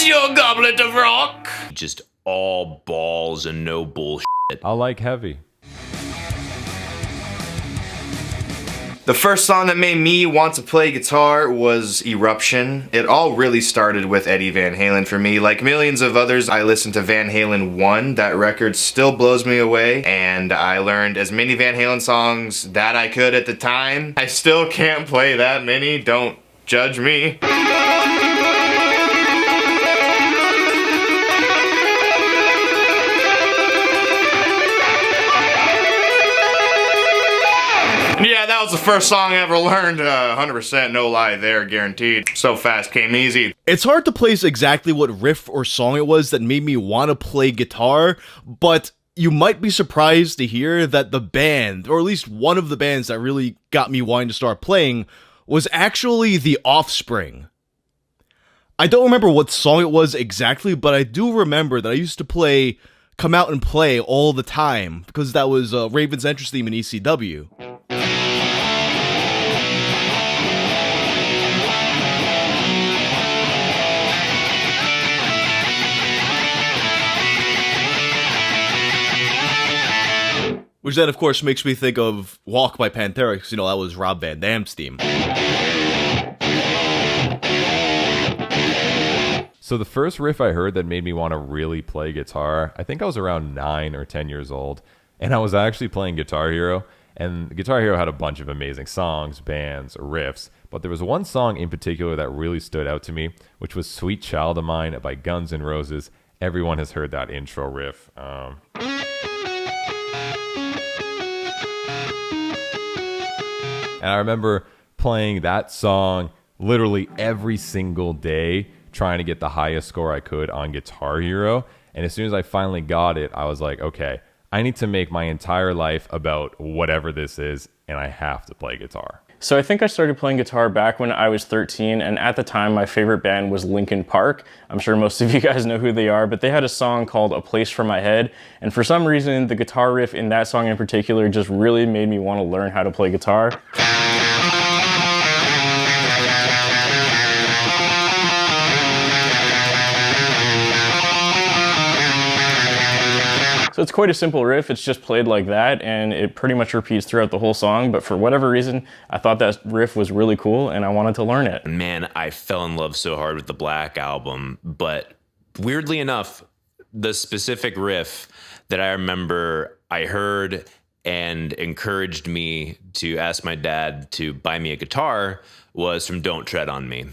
Raise your goblet of rock. Just all balls and no bullshit. I like heavy. The first song that made me want to play guitar was Eruption. It all really started with Eddie Van Halen for me. Like millions of others, I listened to Van Halen 1. That record still blows me away, and I learned as many Van Halen songs that I could at the time. I still can't play that many, don't judge me. Yeah, that was the first song I ever learned, 100% no lie there, guaranteed. So fast, came easy. It's hard to place exactly what riff or song it was that made me want to play guitar, but you might be surprised to hear that the band, or at least one of the bands that really got me wanting to start playing, was actually The Offspring. I don't remember what song it was exactly, but I do remember that I used to play Come Out and Play all the time, because that was Raven's entrance theme in ECW. Which then, of course, makes me think of Walk by Pantera, because, you know, that was Rob Van Dam's theme. So the first riff I heard that made me want to really play guitar, I think I was around 9 or 10 years old, and I was actually playing Guitar Hero, and Guitar Hero had a bunch of amazing songs, bands, riffs, but there was one song in particular that really stood out to me, which was Sweet Child of Mine by Guns N' Roses. Everyone has heard that intro riff. And I remember playing that song literally every single day, trying to get the highest score I could on Guitar Hero. And as soon as I finally got it, I was like, okay, I need to make my entire life about whatever this is, and I have to play guitar. So I think I started playing guitar back when I was 13, and at the time my favorite band was Linkin Park. I'm sure most of you guys know who they are, but they had a song called A Place for My Head, and for some reason the guitar riff in that song in particular just really made me want to learn how to play guitar. So it's quite a simple riff, it's just played like that, and it pretty much repeats throughout the whole song, but for whatever reason, I thought that riff was really cool, and I wanted to learn it. Man, I fell in love so hard with the Black Album, but weirdly enough, the specific riff that I remember I heard and encouraged me to ask my dad to buy me a guitar was from Don't Tread on Me.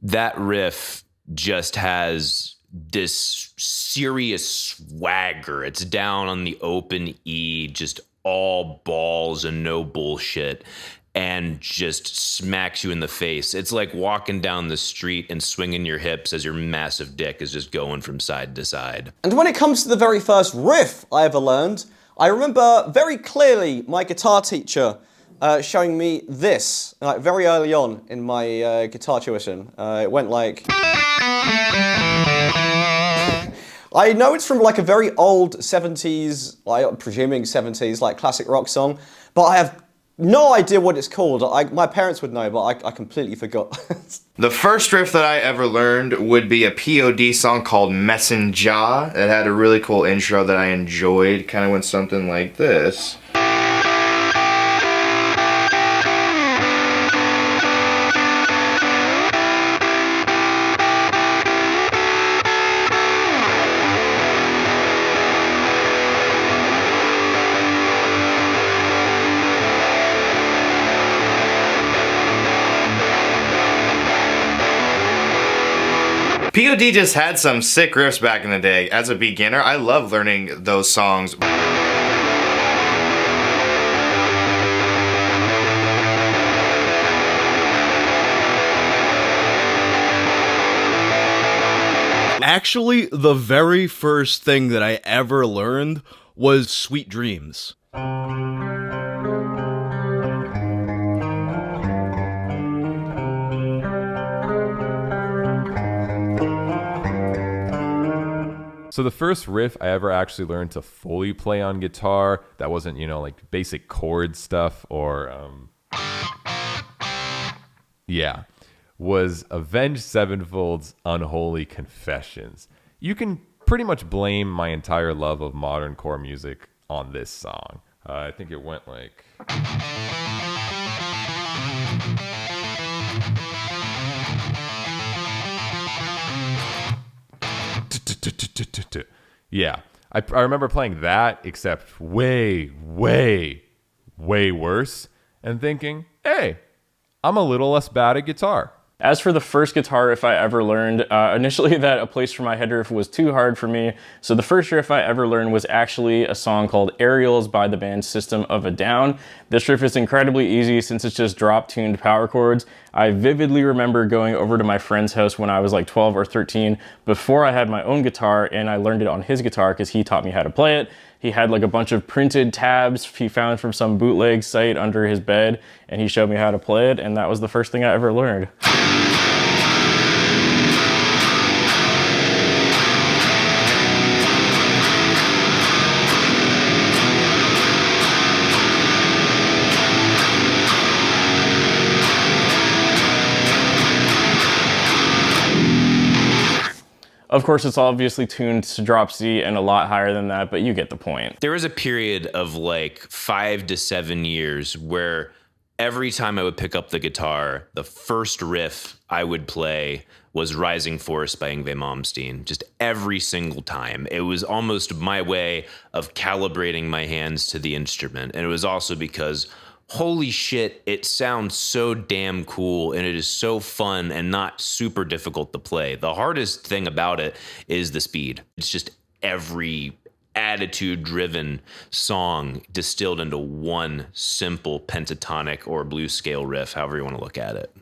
That riff just has this serious swagger. It's down on the open E, just all balls and no bullshit, and just smacks you in the face. It's like walking down the street and swinging your hips as your massive dick is just going from side to side. And when it comes to the very first riff I ever learned, I remember very clearly my guitar teacher showing me this, like very early on in my guitar tuition. It went like... I know it's from like a very old 70s, I'm presuming 70s, like classic rock song, but I have no idea what it's called. My parents would know, but I completely forgot. The first riff that I ever learned would be a POD song called Messenger. It had a really cool intro that I enjoyed. Kind of went something like this. POD just had some sick riffs back in the day. As a beginner, I love learning those songs. Actually, the very first thing that I ever learned was Sweet Dreams. So the first riff I ever actually learned to fully play on guitar, that wasn't, like basic chord stuff or, was Avenged Sevenfold's Unholy Confessions. You can pretty much blame my entire love of modern core music on this song. I think it went like... Yeah, I remember playing that, except way, way, way worse, and thinking, hey, I'm a little less bad at guitar. As for the first guitar riff I ever learned, initially that A Place for My Head riff was too hard for me, so the first riff I ever learned was actually a song called Aerials by the band System of a Down. This riff is incredibly easy since it's just drop-tuned power chords. I vividly remember going over to my friend's house when I was like 12 or 13 before I had my own guitar, and I learned it on his guitar because he taught me how to play it. He had like a bunch of printed tabs he found from some bootleg site under his bed, and he showed me how to play it, and that was the first thing I ever learned. Of course, it's obviously tuned to drop C and a lot higher than that, but you get the point. There was a period of like 5 to 7 years where every time I would pick up the guitar, the first riff I would play was Rising Force by Yngwie Malmsteen. Just every single time. It was almost my way of calibrating my hands to the instrument. And it was also because holy shit, it sounds so damn cool and it is so fun and not super difficult to play. The hardest thing about it is the speed. It's just every attitude-driven song distilled into one simple pentatonic or blues scale riff, however you want to look at it.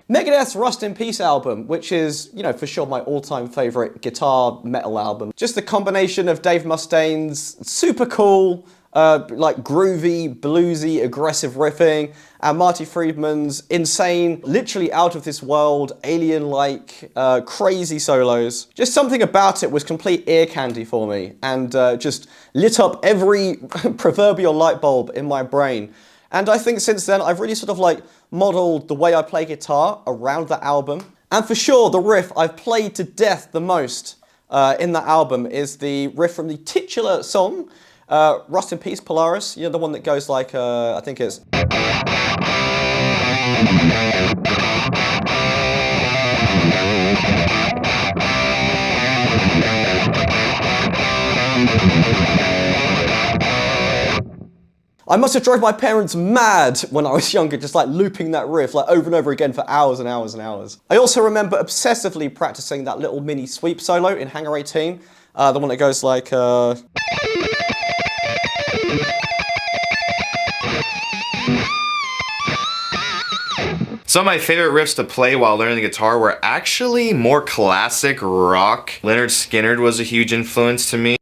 Megadeth's Rust in Peace album, which is, for sure my all-time favorite guitar metal album. Just the combination of Dave Mustaine's super cool, like groovy, bluesy, aggressive riffing, and Marty Friedman's insane, literally out of this world, alien-like, crazy solos. Just something about it was complete ear candy for me, and just lit up every proverbial light bulb in my brain. And I think since then, I've really sort of like modeled the way I play guitar around that album. And for sure, the riff I've played to death the most in that album is the riff from the titular song, Rust in Peace, Polaris. The one that goes like, I think it's... I must have drove my parents mad when I was younger, just like looping that riff like over and over again for hours and hours and hours. I also remember obsessively practicing that little mini sweep solo in Hangar 18, the one that goes like... Some of my favorite riffs to play while learning the guitar were actually more classic rock. Lynyrd Skynyrd was a huge influence to me.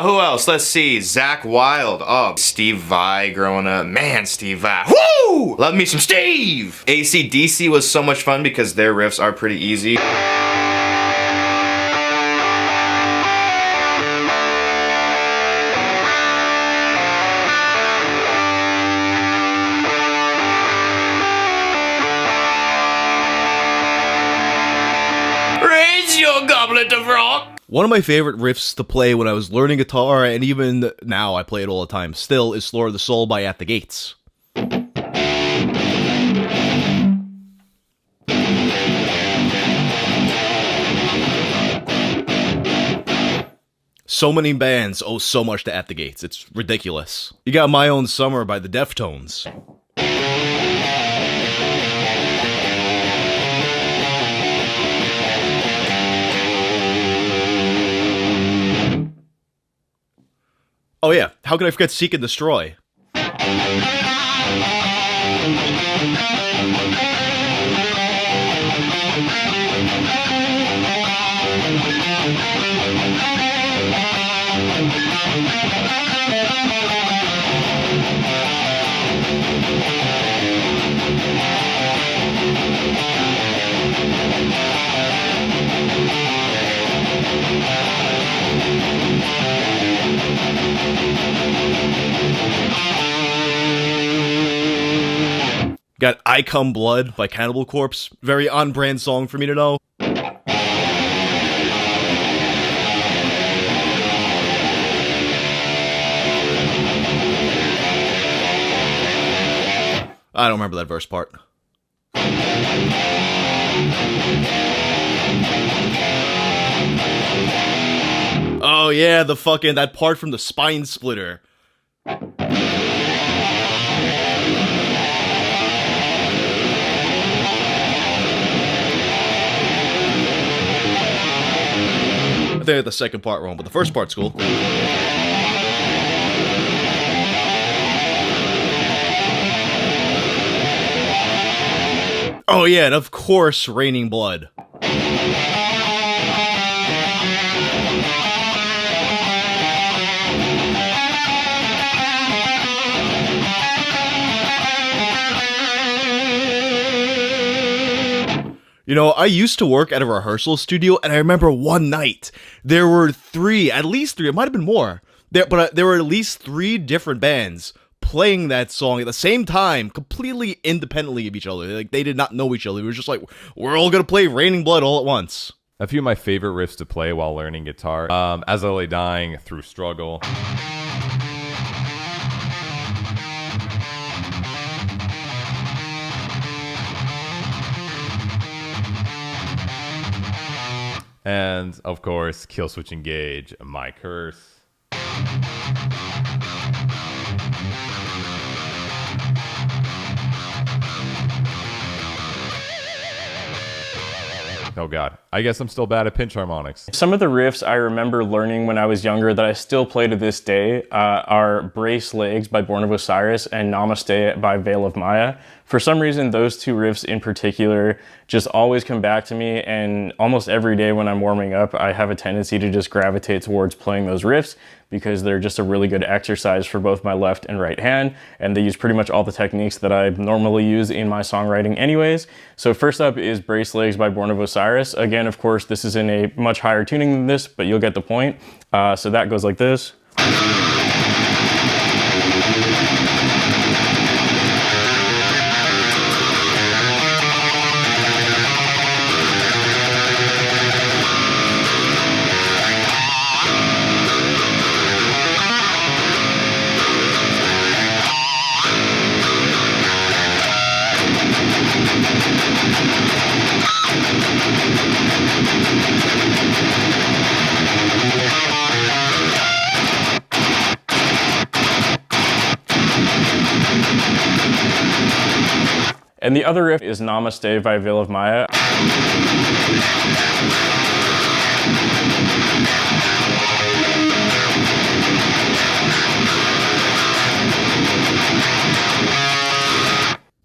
Who else? Let's see. Zakk Wylde. Oh, Steve Vai growing up. Man, Steve Vai. Woo! Love me some Steve! AC/DC was so much fun because their riffs are pretty easy. Raise your goblet of rock. One of my favorite riffs to play when I was learning guitar, and even now I play it all the time still, is Slaughter the Soul by At the Gates. So many bands owe so much to At the Gates, it's ridiculous. You got My Own Summer by the Deftones. Oh yeah, how could I forget Seek and Destroy? Got I Come Blood by Cannibal Corpse. Very on-brand song for me to know. I don't remember that verse part. Oh yeah, that part from the Spine Splitter. I think I got the second part wrong, but the first part's cool. Oh yeah, and of course, Raining Blood. You know, I used to work at a rehearsal studio, and I remember one night, there were at least three, it might have been more, there were at least 3 different bands playing that song at the same time, completely independently of each other. Like, they did not know each other. It was just like, we're all gonna play Raining Blood all at once. A few of my favorite riffs to play while learning guitar, As I Lay Dying, Through Struggle. And, of course, Kill Switch Engage, My Curse. Oh god, I guess I'm still bad at pinch harmonics. Some of the riffs I remember learning when I was younger that I still play to this day are Brace Legs by Born of Osiris and Namaste by Veil of Maya. For some reason, those 2 riffs in particular just always come back to me, and almost every day when I'm warming up, I have a tendency to just gravitate towards playing those riffs because they're just a really good exercise for both my left and right hand, and they use pretty much all the techniques that I normally use in my songwriting anyways. So first up is Brace Legs by Born of Osiris. Again, of course, this is in a much higher tuning than this, but you'll get the point. So that goes like this. And the other riff is Namaste by Veil of Maya.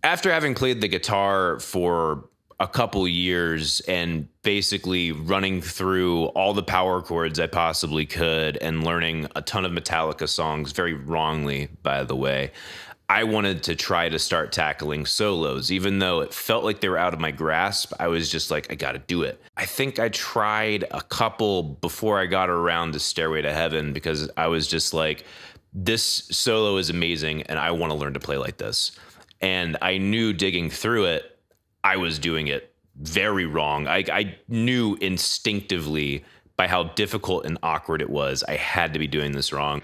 After having played the guitar for a couple years and basically running through all the power chords I possibly could and learning a ton of Metallica songs, very wrongly, by the way, I wanted to try to start tackling solos. Even though it felt like they were out of my grasp, I was just like, I gotta do it. I think I tried a couple before I got around to Stairway to Heaven because I was just like, this solo is amazing and I want to learn to play like this. And I knew digging through it, I was doing it very wrong. I knew instinctively by how difficult and awkward it was, I had to be doing this wrong.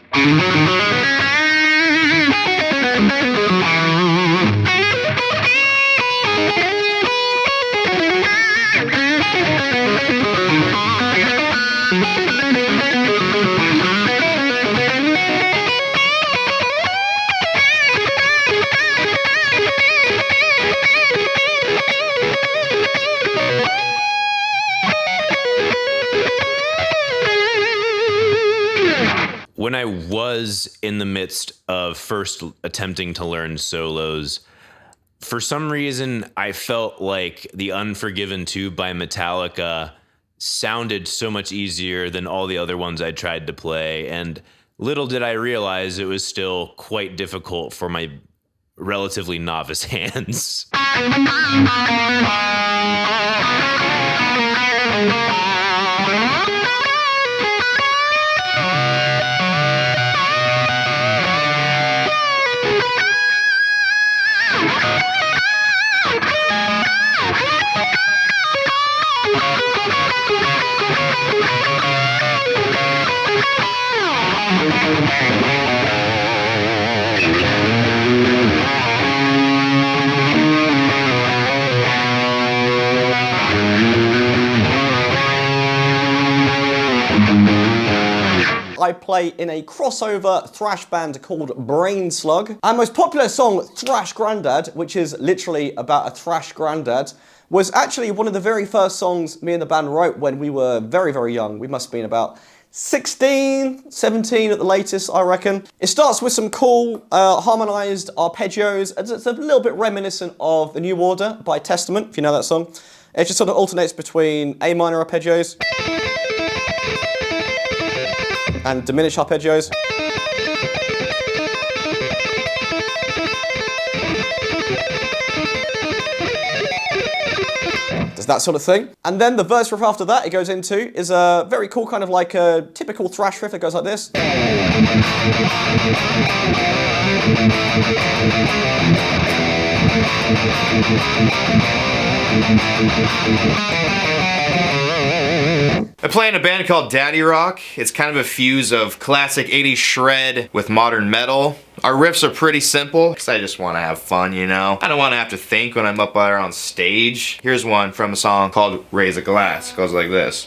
When I was in the midst of first attempting to learn solos, for some reason, I felt like the Unforgiven 2 by Metallica sounded so much easier than all the other ones I tried to play. And little did I realize it was still quite difficult for my relatively novice hands. I play in a crossover thrash band called Brain Slug. Our most popular song, Thrash Grandad, which is literally about a thrash granddad, was actually one of the very first songs me and the band wrote when we were very, very young. We must have been about 16, 17 at the latest, I reckon. It starts with some cool harmonized arpeggios. It's a little bit reminiscent of The New Order by Testament, if you know that song. It just sort of alternates between A minor arpeggios and diminished arpeggios. Does that sort of thing. And then the verse riff after that it goes into is a very cool kind of like a typical thrash riff that goes like this. I play in a band called Daddy Rock. It's kind of a fuse of classic 80s shred with modern metal. Our riffs are pretty simple, because I just want to have fun, you know? I don't want to have to think when I'm up there on stage. Here's one from a song called Raise a Glass. It goes like this.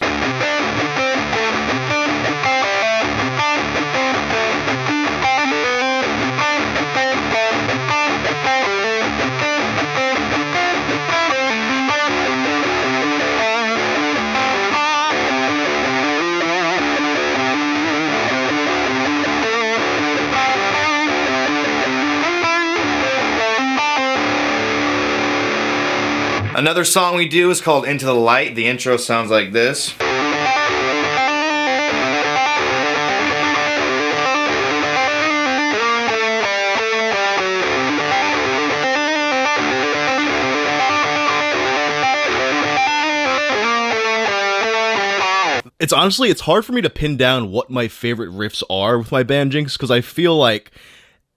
Another song we do is called Into the Light. The intro sounds like this. It's hard for me to pin down what my favorite riffs are with my band Jinx, because I feel like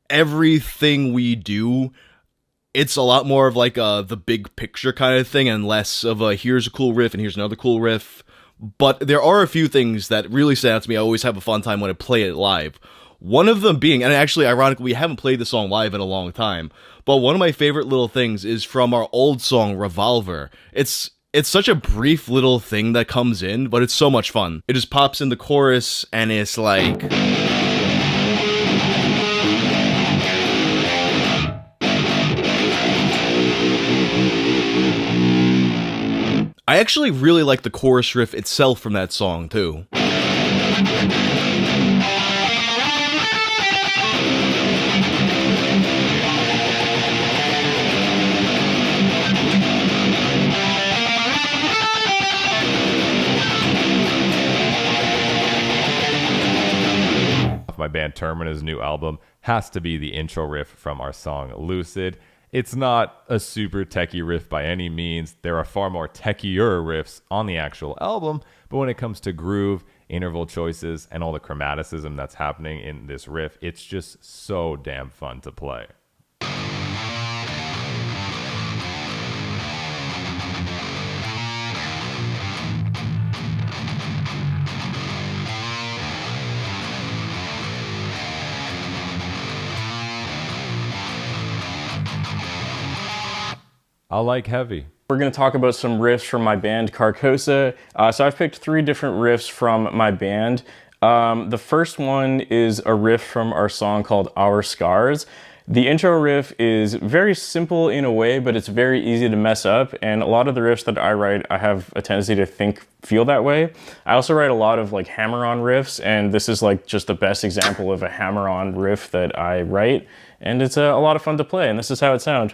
everything we do, it's a lot more of like the big picture kind of thing and less of a here's a cool riff and here's another cool riff. But there are a few things that really stand out to me. I always have a fun time when I play it live. One of them being, and actually ironically we haven't played the song live in a long time, but one of my favorite little things is from our old song Revolver. It's such a brief little thing that comes in, but it's so much fun. It just pops in the chorus and it's like... I actually really like the chorus riff itself from that song, too. My band Termina's new album has to be the intro riff from our song Lucid. It's not a super techie riff by any means. There are far more techier riffs on the actual album, but when it comes to groove, interval choices, and all the chromaticism that's happening in this riff, it's just so damn fun to play. I'll like heavy. We're going to talk about some riffs from my band Carcosa. So I've picked 3 different riffs from my band. The first one is a riff from our song called Our Scars. The intro riff is very simple in a way, but it's very easy to mess up. And a lot of the riffs that I write, I have a tendency to feel that way. I also write a lot of like hammer-on riffs, and this is like just the best example of a hammer-on riff that I write. And it's a lot of fun to play, and this is how it sounds.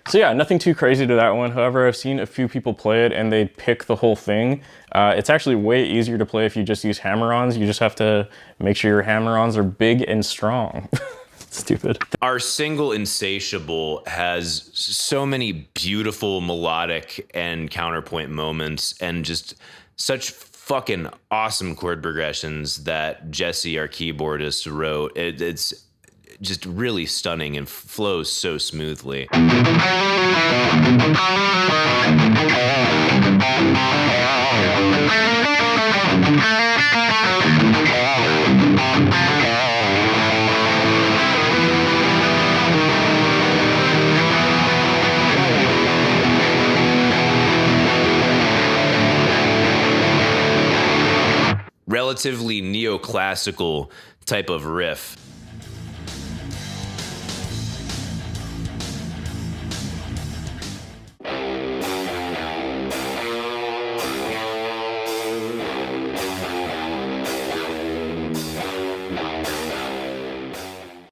So yeah, nothing too crazy to that one. However, I've seen a few people play it and they pick the whole thing. It's actually way easier to play if you just use hammer-ons. You just have to make sure your hammer-ons are big and strong. Stupid. Our single Insatiable has so many beautiful melodic and counterpoint moments and just such fucking awesome chord progressions that Jesse, our keyboardist, wrote. It's just really stunning and flows so smoothly. Relatively neoclassical type of riff.